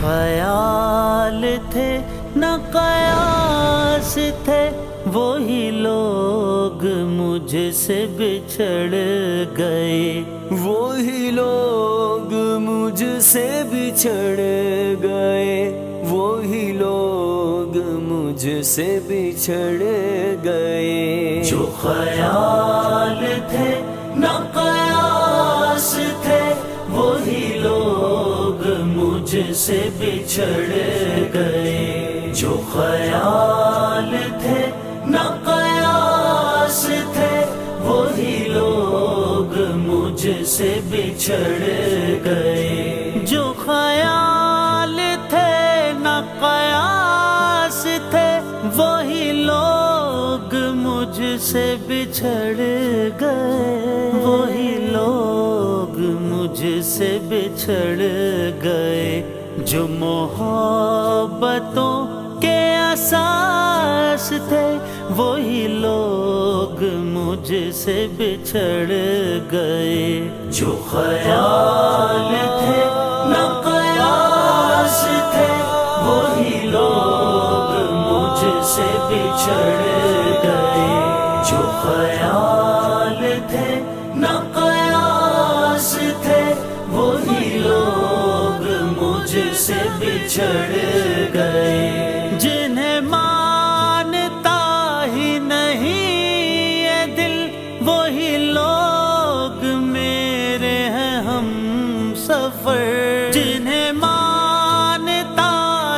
خیال تھے نہ قیاس تھے، وہی لوگ مجھ سے بچھڑ گئے، وہی لوگ مجھ سے بچھڑ گئے، وہی لوگ مجھ سے بچھڑ گئے۔ جو خیال تھے نہ قیاس تھے، وہی لوگ مجھ سے بچھڑ گئے۔ جو خیال تھے نہ قیاس تھے، وہی لوگ مجھ سے بچھڑ گئے۔ جو خیال تھے نہ قیاس تھے، وہی لوگ مجھ سے بچھڑ گئے، وہی لوگ مجھ سے بچھڑ گئے۔ جو محبتوں کے اساس تھے، وہی لوگ مجھ سے بچھڑ گئے۔ جو خیال تھے نہ قیاس تھے، وہی لوگ مجھ سے بچھڑ گئے۔ جو خیال تھے نہ قیاس تھے، وہی لوگ مجھ سے بچھڑ گئے۔ جنہیں مانتا ہی نہیں یہ دل، وہی لوگ میرے ہیں ہم سفر۔ جنہیں مانتا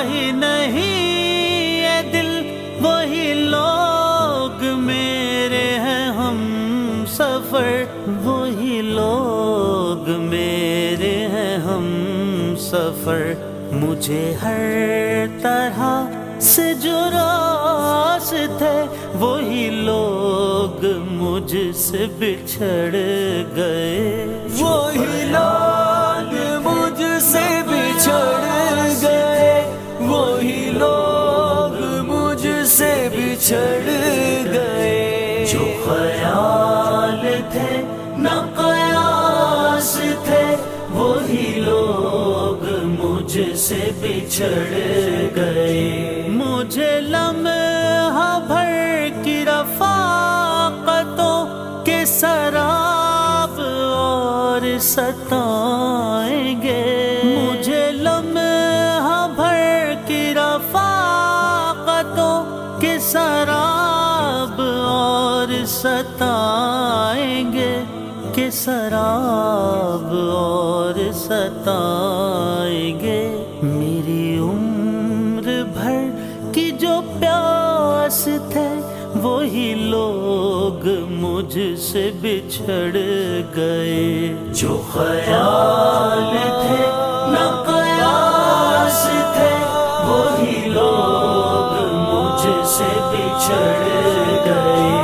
ہی نہیں یہ دل، وہی لوگ میرے ہیں ہم سفر، وہی لوگ میرے ہیں ہم سفر۔ مجھے ہر طرح سے جو راس تھے، وہی لوگ مجھ سے بچھڑ گئے، وہی لوگ مجھ سے بچھڑ گئے، وہی لوگ مجھ سے بچھڑ گئے۔ جو خیال تھے نہ قیاس تھے، وہی لوگ مجھ سے بچھڑ گئے۔ مجھے لمحہ بھر کی رفاقتوں کے سراب اور ستائیں گے، مجھے لمحہ بھر کی رفاقتوں کے سراب اور ستائیں گے، کہ سراب اور ستائیں گے۔ میری عمر بھر کی جو پیاس تھے، وہی لوگ مجھ سے بچھڑ گئے۔ جو خیال تھے نہ قیاس تھے، وہی لوگ مجھ سے بچھڑ گئے۔